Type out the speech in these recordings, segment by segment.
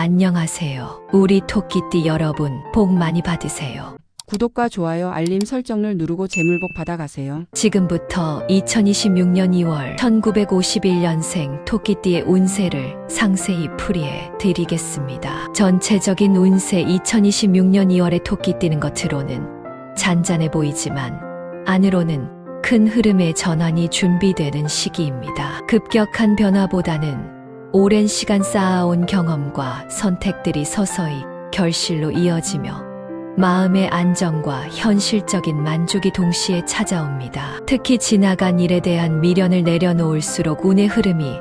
안녕하세요. 우리 토끼띠 여러분, 복 많이 받으세요. 구독과 좋아요, 알림 설정을 누르고 재물복 받아가세요. 지금부터 2026년 2월 1951년생 토끼띠의 운세를 상세히 풀이해 드리겠습니다. 전체적인 운세 2026년 2월의 토끼띠는 겉으로는 잔잔해 보이지만 안으로는 큰 흐름의 전환이 준비되는 시기입니다. 급격한 변화보다는 오랜 시간 쌓아온 경험과 선택들이 서서히 결실로 이어지며 마음의 안정과 현실적인 만족이 동시에 찾아옵니다. 특히 지나간 일에 대한 미련을 내려놓을수록 운의 흐름이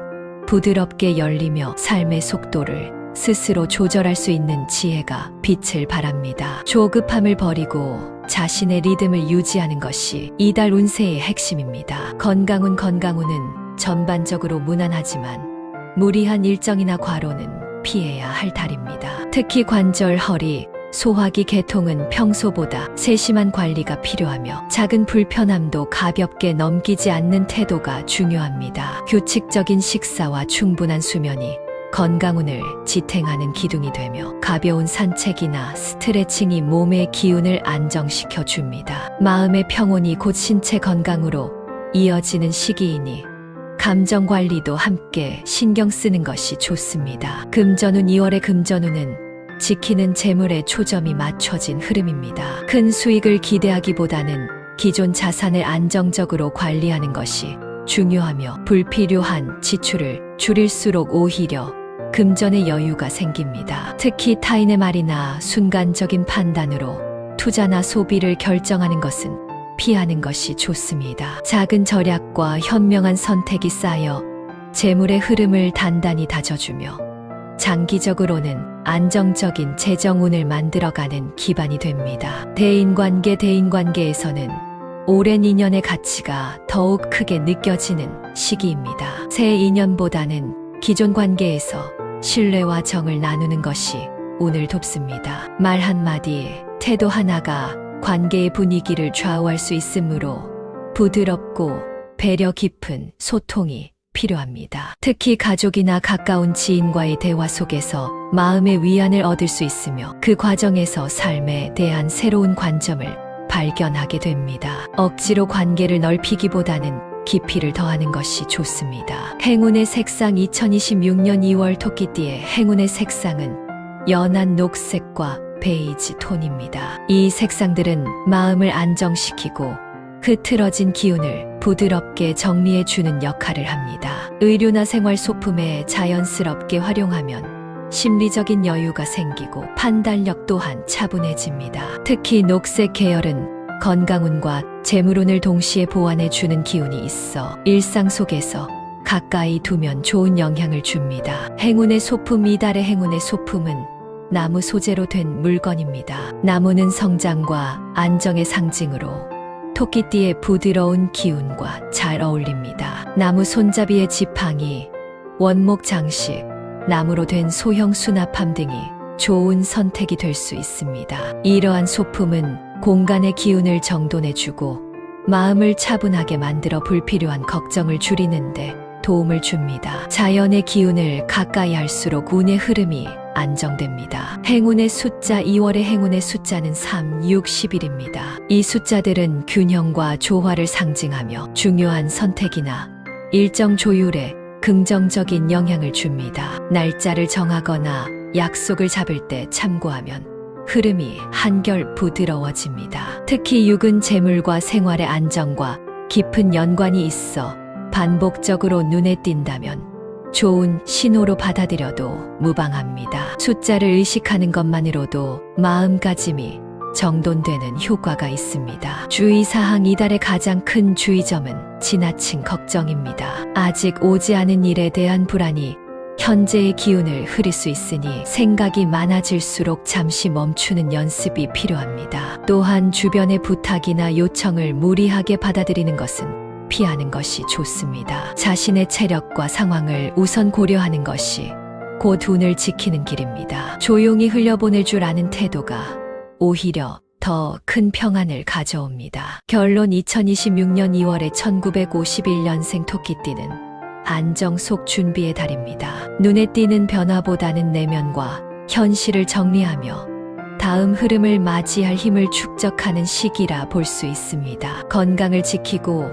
부드럽게 열리며 삶의 속도를 스스로 조절할 수 있는 지혜가 빛을 발합니다. 조급함을 버리고 자신의 리듬을 유지하는 것이 이달 운세의 핵심입니다. 건강운은 전반적으로 무난하지만 무리한 일정이나 과로는 피해야 할 달입니다. 특히 관절, 허리, 소화기 계통은 평소보다 세심한 관리가 필요하며 작은 불편함도 가볍게 넘기지 않는 태도가 중요합니다. 규칙적인 식사와 충분한 수면이 건강운을 지탱하는 기둥이 되며 가벼운 산책이나 스트레칭이 몸의 기운을 안정시켜 줍니다. 마음의 평온이 곧 신체 건강으로 이어지는 시기이니 감정 관리도 함께 신경 쓰는 것이 좋습니다. 금전운 2월의 금전운은 지키는 재물에 초점이 맞춰진 흐름입니다. 큰 수익을 기대하기보다는 기존 자산을 안정적으로 관리하는 것이 중요하며 불필요한 지출을 줄일수록 오히려 금전의 여유가 생깁니다. 특히 타인의 말이나 순간적인 판단으로 투자나 소비를 결정하는 것은 피하는 것이 좋습니다. 작은 절약과 현명한 선택이 쌓여 재물의 흐름을 단단히 다져주며 장기적으로는 안정적인 재정운을 만들어가는 기반이 됩니다. 대인관계에서는 오랜 인연의 가치가 더욱 크게 느껴지는 시기입니다. 새 인연보다는 기존 관계에서 신뢰와 정을 나누는 것이 운을 돕습니다. 말 한마디, 태도 하나가 관계의 분위기를 좌우할 수 있으므로 부드럽고 배려 깊은 소통이 필요합니다. 특히 가족이나 가까운 지인과의 대화 속에서 마음의 위안을 얻을 수 있으며 그 과정에서 삶에 대한 새로운 관점을 발견하게 됩니다. 억지로 관계를 넓히기보다는 깊이를 더하는 것이 좋습니다. 행운의 색상 2026년 2월 토끼띠의 행운의 색상은 연한 녹색과 베이지 톤입니다. 이 색상들은 마음을 안정시키고 흐트러진 기운을 부드럽게 정리해주는 역할을 합니다. 의류나 생활 소품에 자연스럽게 활용하면 심리적인 여유가 생기고 판단력 또한 차분해집니다. 특히 녹색 계열은 건강운과 재물운을 동시에 보완해주는 기운이 있어 일상 속에서 가까이 두면 좋은 영향을 줍니다. 행운의 소품 이달의 행운의 소품은 나무 소재로 된 물건입니다. 나무는 성장과 안정의 상징으로 토끼띠의 부드러운 기운과 잘 어울립니다. 나무 손잡이의 지팡이, 원목 장식, 나무로 된 소형 수납함 등이 좋은 선택이 될 수 있습니다. 이러한 소품은 공간의 기운을 정돈해주고 마음을 차분하게 만들어 불필요한 걱정을 줄이는데 도움을 줍니다. 자연의 기운을 가까이 할수록 운의 흐름이 안정됩니다. 행운의 숫자 2월의 행운의 숫자는 3, 6, 11입니다. 이 숫자들은 균형과 조화를 상징하며 중요한 선택이나 일정 조율에 긍정적인 영향을 줍니다. 날짜를 정하거나 약속을 잡을 때 참고하면 흐름이 한결 부드러워집니다. 특히 6은 재물과 생활의 안정과 깊은 연관이 있어 반복적으로 눈에 띈다면 좋은 신호로 받아들여도 무방합니다. 숫자를 의식하는 것만으로도 마음가짐이 정돈되는 효과가 있습니다. 주의사항 이달의 가장 큰 주의점은 지나친 걱정입니다. 아직 오지 않은 일에 대한 불안이 현재의 기운을 흐릴 수 있으니 생각이 많아질수록 잠시 멈추는 연습이 필요합니다. 또한 주변의 부탁이나 요청을 무리하게 받아들이는 것은 피하는 것이 좋습니다. 자신의 체력과 상황을 우선 고려하는 것이 곧 운을 지키는 길입니다. 조용히 흘려보낼 줄 아는 태도가 오히려 더 큰 평안을 가져옵니다. 결론 2026년 2월에 1951년생 토끼띠는 안정 속 준비의 달입니다. 눈에 띄는 변화보다는 내면과 현실을 정리하며 다음 흐름을 맞이할 힘을 축적하는 시기라 볼 수 있습니다. 건강을 지키고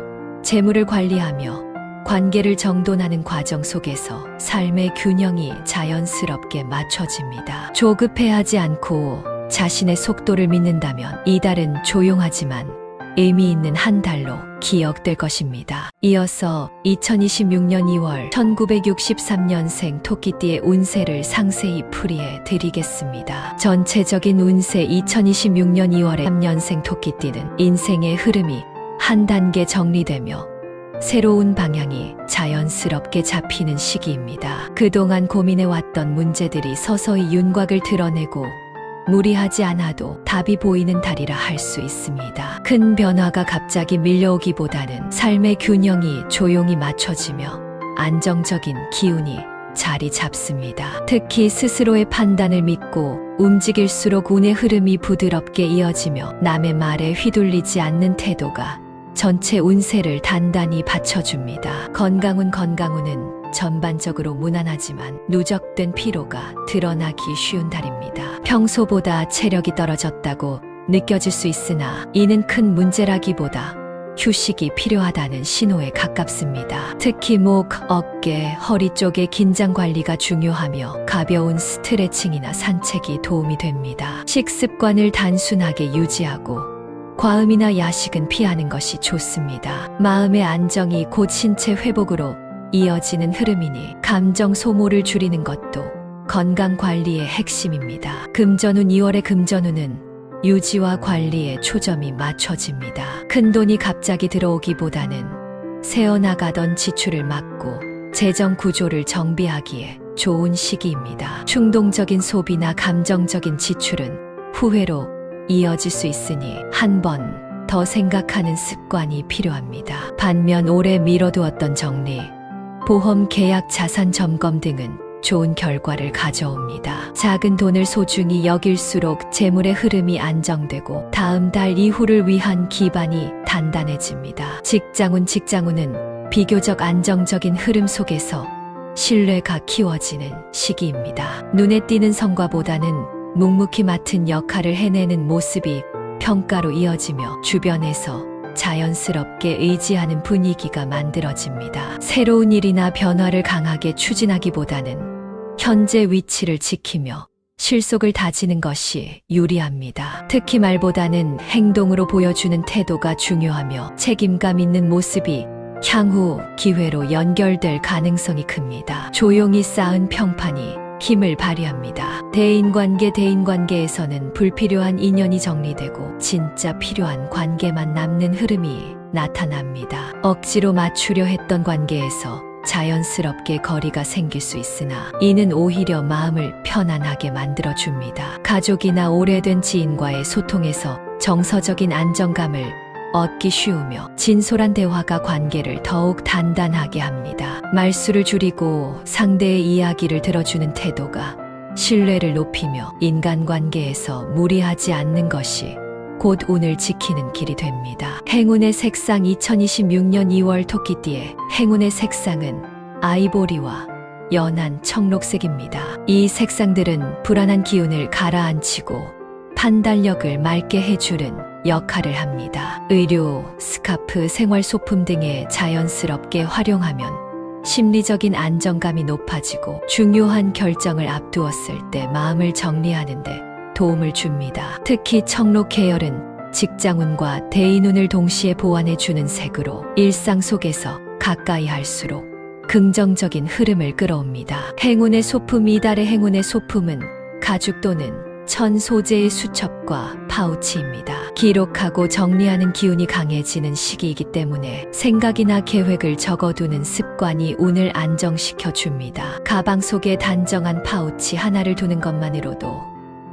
재물을 관리하며 관계를 정돈하는 과정 속에서 삶의 균형이 자연스럽게 맞춰집니다. 조급해하지 않고 자신의 속도를 믿는다면 이달은 조용하지만 의미 있는 한 달로 기억될 것입니다. 이어서 2026년 2월 1963년생 토끼띠의 운세를 상세히 풀이해 드리겠습니다. 전체적인 운세 2026년 2월의 3년생 토끼띠는 인생의 흐름이 한 단계 정리되며 새로운 방향이 자연스럽게 잡히는 시기입니다. 그동안 고민해왔던 문제들이 서서히 윤곽을 드러내고 무리하지 않아도 답이 보이는 달이라 할 수 있습니다. 큰 변화가 갑자기 밀려오기보다는 삶의 균형이 조용히 맞춰지며 안정적인 기운이 자리 잡습니다. 특히 스스로의 판단을 믿고 움직일수록 운의 흐름이 부드럽게 이어지며 남의 말에 휘둘리지 않는 태도가 전체 운세를 단단히 받쳐줍니다. 건강운은 전반적으로 무난하지만 누적된 피로가 드러나기 쉬운 달입니다. 평소보다 체력이 떨어졌다고 느껴질 수 있으나 이는 큰 문제라기보다 휴식이 필요하다는 신호에 가깝습니다. 특히 목, 어깨, 허리 쪽의 긴장 관리가 중요하며 가벼운 스트레칭이나 산책이 도움이 됩니다. 식습관을 단순하게 유지하고 과음이나 야식은 피하는 것이 좋습니다. 마음의 안정이 곧 신체 회복으로 이어지는 흐름이니 감정 소모를 줄이는 것도 건강 관리의 핵심입니다. 금전운 2월의 금전운은 유지와 관리에 초점이 맞춰집니다. 큰 돈이 갑자기 들어오기보다는 새어나가던 지출을 막고 재정 구조를 정비하기에 좋은 시기입니다. 충동적인 소비나 감정적인 지출은 후회로 이어질 수 있으니 한 번 더 생각하는 습관이 필요합니다. 반면 오래 미뤄두었던 정리, 보험 계약 자산 점검 등은 좋은 결과를 가져옵니다. 작은 돈을 소중히 여길수록 재물의 흐름이 안정되고 다음 달 이후를 위한 기반이 단단해집니다. 직장운은 비교적 안정적인 흐름 속에서 신뢰가 키워지는 시기입니다. 눈에 띄는 성과보다는 묵묵히 맡은 역할을 해내는 모습이 평가로 이어지며 주변에서 자연스럽게 의지하는 분위기가 만들어집니다. 새로운 일이나 변화를 강하게 추진하기보다는 현재 위치를 지키며 실속을 다지는 것이 유리합니다. 특히 말보다는 행동으로 보여주는 태도가 중요하며 책임감 있는 모습이 향후 기회로 연결될 가능성이 큽니다. 조용히 쌓은 평판이 힘을 발휘합니다. 대인관계에서는 불필요한 인연이 정리되고 진짜 필요한 관계만 남는 흐름이 나타납니다. 억지로 맞추려 했던 관계에서 자연스럽게 거리가 생길 수 있으나 이는 오히려 마음을 편안하게 만들어줍니다. 가족이나 오래된 지인과의 소통에서 정서적인 안정감을 얻기 쉬우며 진솔한 대화가 관계를 더욱 단단하게 합니다. 말수를 줄이고 상대의 이야기를 들어주는 태도가 신뢰를 높이며 인간관계에서 무리하지 않는 것이 곧 운을 지키는 길이 됩니다. 행운의 색상 2026년 2월 토끼띠의 행운의 색상은 아이보리와 연한 청록색입니다. 이 색상들은 불안한 기운을 가라앉히고 판단력을 맑게 해주는 역할을 합니다. 의류, 스카프, 생활소품 등에 자연스럽게 활용하면 심리적인 안정감이 높아지고 중요한 결정을 앞두었을 때 마음을 정리하는 데 도움을 줍니다. 특히 청록 계열은 직장운과 대인운을 동시에 보완해주는 색으로 일상 속에서 가까이 할수록 긍정적인 흐름을 끌어옵니다. 행운의 소품 이달의 행운의 소품은 가죽 또는 천 소재의 수첩과 파우치입니다. 기록하고 정리하는 기운이 강해지는 시기이기 때문에 생각이나 계획을 적어두는 습관이 운을 안정시켜 줍니다. 가방 속에 단정한 파우치 하나를 두는 것만으로도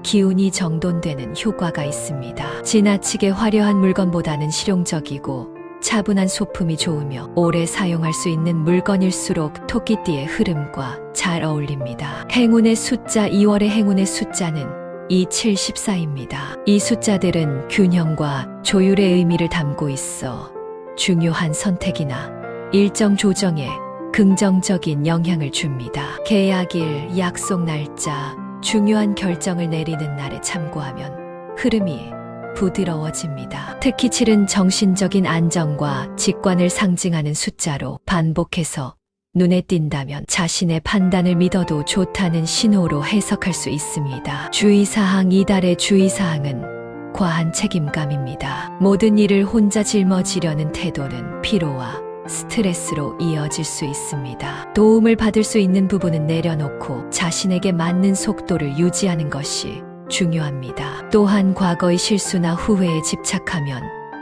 기운이 정돈되는 효과가 있습니다. 지나치게 화려한 물건보다는 실용적이고 차분한 소품이 좋으며 오래 사용할 수 있는 물건일수록 토끼띠의 흐름과 잘 어울립니다. 행운의 숫자 2월의 행운의 숫자는 2714입니다. 이 숫자들은 균형과 조율의 의미를 담고 있어 중요한 선택이나 일정 조정에 긍정적인 영향을 줍니다. 계약일, 약속 날짜, 중요한 결정을 내리는 날에 참고하면 흐름이 부드러워집니다. 특히 7은 정신적인 안정과 직관을 상징하는 숫자로 반복해서 눈에 띈다면 자신의 판단을 믿어도 좋다는 신호로 해석할 수 있습니다. 주의사항. 이달의 주의사항은 과한 책임감입니다. 모든 일을 혼자 짊어지려는 태도는 피로와 스트레스로 이어질 수 있습니다. 도움을 받을 수 있는 부분은 내려놓고 자신에게 맞는 속도를 유지하는 것이 중요합니다. 또한 과거의 실수나 후회에 집착하면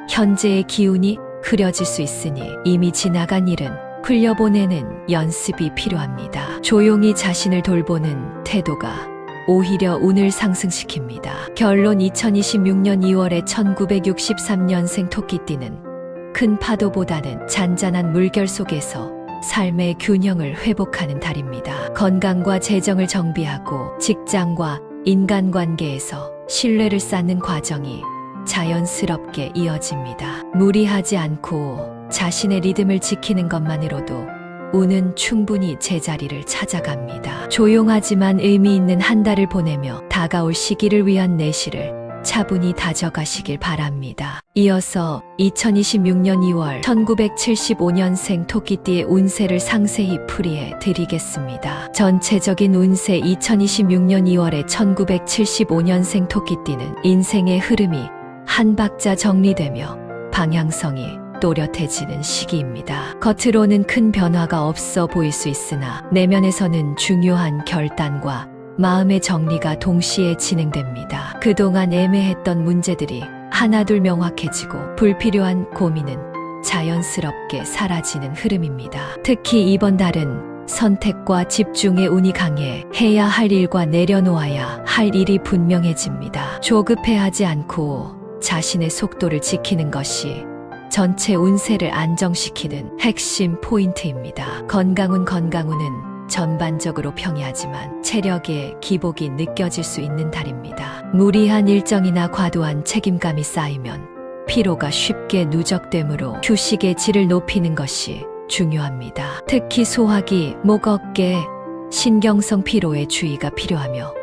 현재의 기운이 흐려질 수 있으니 이미 지나간 일은 흘려보내는 연습이 필요합니다. 조용히 자신을 돌보는 태도가 오히려 운을 상승시킵니다. 결론. 2026년 2월에 1963년생 토끼띠는 큰 파도보다는 잔잔한 물결 속에서 삶의 균형을 회복하는 달입니다. 건강과 재정을 정비하고 직장과 인간관계에서 신뢰를 쌓는 과정이 자연스럽게 이어집니다. 무리하지 않고 자신의 리듬을 지키는 것만으로도 운은 충분히 제자리를 찾아갑니다. 조용하지만 의미 있는 한 달을 보내며 다가올 시기를 위한 내실을 차분히 다져가시길 바랍니다. 이어서 2026년 2월 1975년생 토끼띠의 운세를 상세히 풀이해 드리겠습니다. 전체적인 운세. 2026년 2월에 1975년생 토끼띠는 인생의 흐름이 한 박자 정리되며 방향성이 또렷해지는 시기입니다. 겉으로는 큰 변화가 없어 보일 수 있으나 내면에서는 중요한 결단과 마음의 정리가 동시에 진행됩니다. 그동안 애매했던 문제들이 하나둘 명확해지고 불필요한 고민은 자연스럽게 사라지는 흐름입니다. 특히 이번 달은 선택과 집중의 운이 강해 해야 할 일과 내려놓아야 할 일이 분명해집니다. 조급해하지 않고 자신의 속도를 지키는 것이 전체 운세를 안정시키는 핵심 포인트입니다. 건강운은 전반적으로 평이하지만 체력의 기복이 느껴질 수 있는 달입니다. 무리한 일정이나 과도한 책임감이 쌓이면 피로가 쉽게 누적되므로 휴식의 질을 높이는 것이 중요합니다. 특히 소화기, 목, 어깨, 신경성 피로에 주의가 필요하며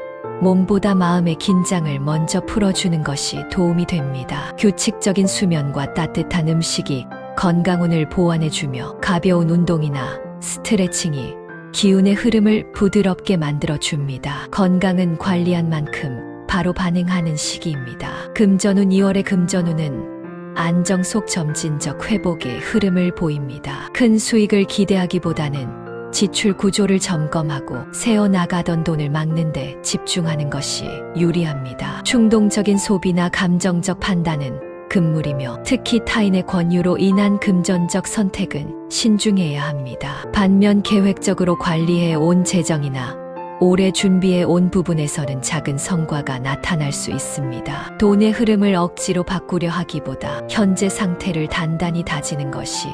몸보다 마음의 긴장을 먼저 풀어주는 것이 도움이 됩니다. 규칙적인 수면과 따뜻한 음식이 건강운을 보완해주며 가벼운 운동이나 스트레칭이 기운의 흐름을 부드럽게 만들어줍니다. 건강은 관리한 만큼 바로 반응하는 시기입니다. 금전운. 2월의 금전운은 안정 속 점진적 회복의 흐름을 보입니다. 큰 수익을 기대하기보다는 지출 구조를 점검하고 새어나가던 돈을 막는 데 집중하는 것이 유리합니다. 충동적인 소비나 감정적 판단은 금물이며 특히 타인의 권유로 인한 금전적 선택은 신중해야 합니다. 반면 계획적으로 관리해 온 재정이나 오래 준비해 온 부분에서는 작은 성과가 나타날 수 있습니다. 돈의 흐름을 억지로 바꾸려 하기보다 현재 상태를 단단히 다지는 것이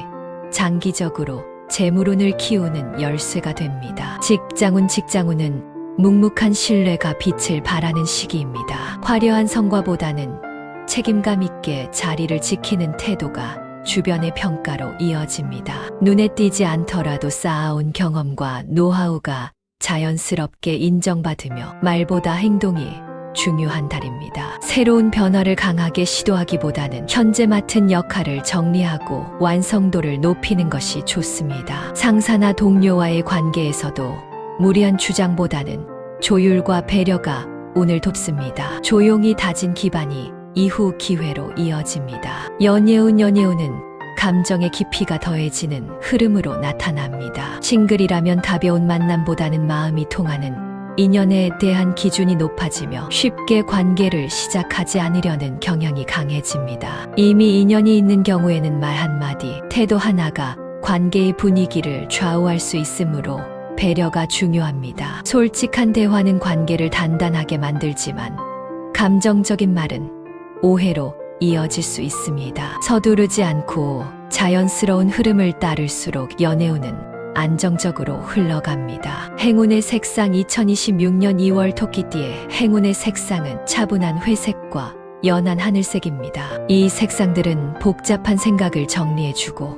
장기적으로 재물운을 키우는 열쇠가 됩니다. 직장운은 묵묵한 신뢰가 빛을 발하는 시기입니다. 화려한 성과보다는 책임감 있게 자리를 지키는 태도가 주변의 평가로 이어집니다. 눈에 띄지 않더라도 쌓아온 경험과 노하우가 자연스럽게 인정받으며 말보다 행동이 중요한 달입니다. 새로운 변화를 강하게 시도하기보다는 현재 맡은 역할을 정리하고 완성도를 높이는 것이 좋습니다. 상사나 동료와의 관계에서도 무리한 주장보다는 조율과 배려가 운을 돕습니다. 조용히 다진 기반이 이후 기회로 이어집니다. 연애운은 감정의 깊이가 더해지는 흐름으로 나타납니다. 싱글이라면 가벼운 만남보다는 마음이 통하는 인연에 대한 기준이 높아지며 쉽게 관계를 시작하지 않으려는 경향이 강해집니다. 이미 인연이 있는 경우에는 말 한마디, 태도 하나가 관계의 분위기를 좌우할 수 있으므로 배려가 중요합니다. 솔직한 대화는 관계를 단단하게 만들지만 감정적인 말은 오해로 이어질 수 있습니다. 서두르지 않고 자연스러운 흐름을 따를수록 연애운은 안정적으로 흘러갑니다. 행운의 색상. 2026년 2월 토끼띠의 행운의 색상은 차분한 회색과 연한 하늘색입니다. 이 색상들은 복잡한 생각을 정리해주고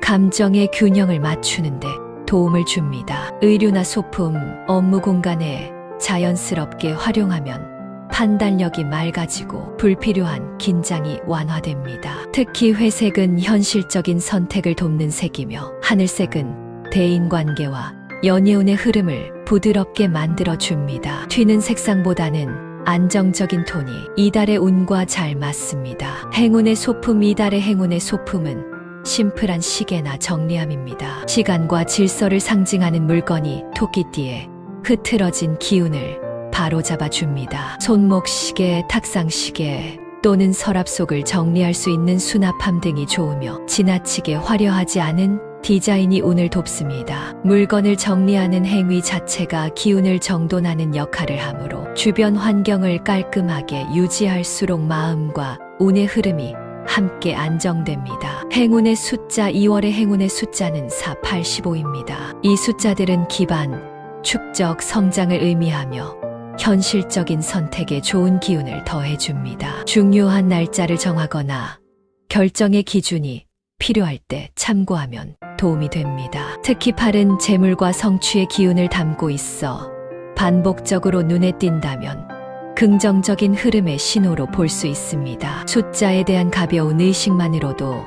감정의 균형을 맞추는데 도움을 줍니다. 의류나 소품, 업무 공간에 자연스럽게 활용하면 판단력이 맑아지고 불필요한 긴장이 완화됩니다. 특히 회색은 현실적인 선택을 돕는 색이며 하늘색은 대인관계와 연애운의 흐름을 부드럽게 만들어줍니다. 튀는 색상보다는 안정적인 톤이 이달의 운과 잘 맞습니다. 행운의 소품. 이달의 행운의 소품은 심플한 시계나 정리함입니다. 시간과 질서를 상징하는 물건이 토끼띠에 흐트러진 기운을 바로잡아줍니다. 손목시계, 탁상시계 또는 서랍 속을 정리할 수 있는 수납함 등이 좋으며 지나치게 화려하지 않은 디자인이 운을 돕습니다. 물건을 정리하는 행위 자체가 기운을 정돈하는 역할을 하므로 주변 환경을 깔끔하게 유지할수록 마음과 운의 흐름이 함께 안정됩니다. 행운의 숫자. 2월의 행운의 숫자는 4, 8, 15입니다. 이 숫자들은 기반, 축적, 성장을 의미하며 현실적인 선택에 좋은 기운을 더해줍니다. 중요한 날짜를 정하거나 결정의 기준이 필요할 때 참고하면 도움이 됩니다. 특히 8은 재물과 성취의 기운을 담고 있어 반복적으로 눈에 띈다면 긍정적인 흐름의 신호로 볼 수 있습니다. 숫자에 대한 가벼운 의식만으로도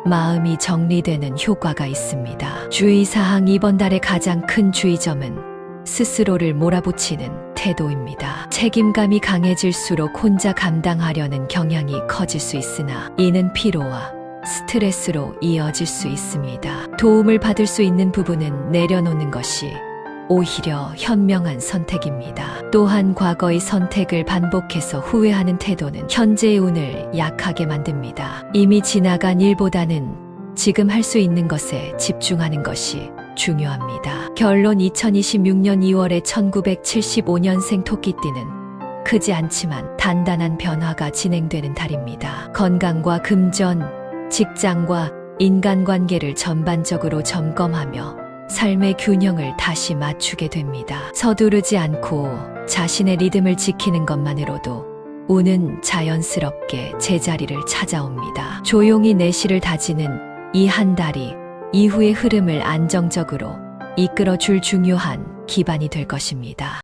마음이 정리되는 효과가 있습니다. 주의사항. 이번 달의 가장 큰 주의점은 스스로를 몰아붙이는 태도입니다. 책임감이 강해질수록 혼자 감당하려는 경향이 커질 수 있으나 이는 피로와 스트레스로 이어질 수 있습니다. 도움을 받을 수 있는 부분은 내려놓는 것이 오히려 현명한 선택입니다. 또한 과거의 선택을 반복해서 후회하는 태도는 현재의 운을 약하게 만듭니다. 이미 지나간 일보다는 지금 할 수 있는 것에 집중하는 것이 중요합니다. 결론. 2026년 2월에 1975년생 토끼띠는 크지 않지만 단단한 변화가 진행되는 달입니다. 건강과 금전, 직장과 인간관계를 전반적으로 점검하며 삶의 균형을 다시 맞추게 됩니다. 서두르지 않고 자신의 리듬을 지키는 것만으로도 운은 자연스럽게 제자리를 찾아옵니다. 조용히 내실을 다지는 이 한 달이 이후의 흐름을 안정적으로 이끌어줄 중요한 기반이 될 것입니다.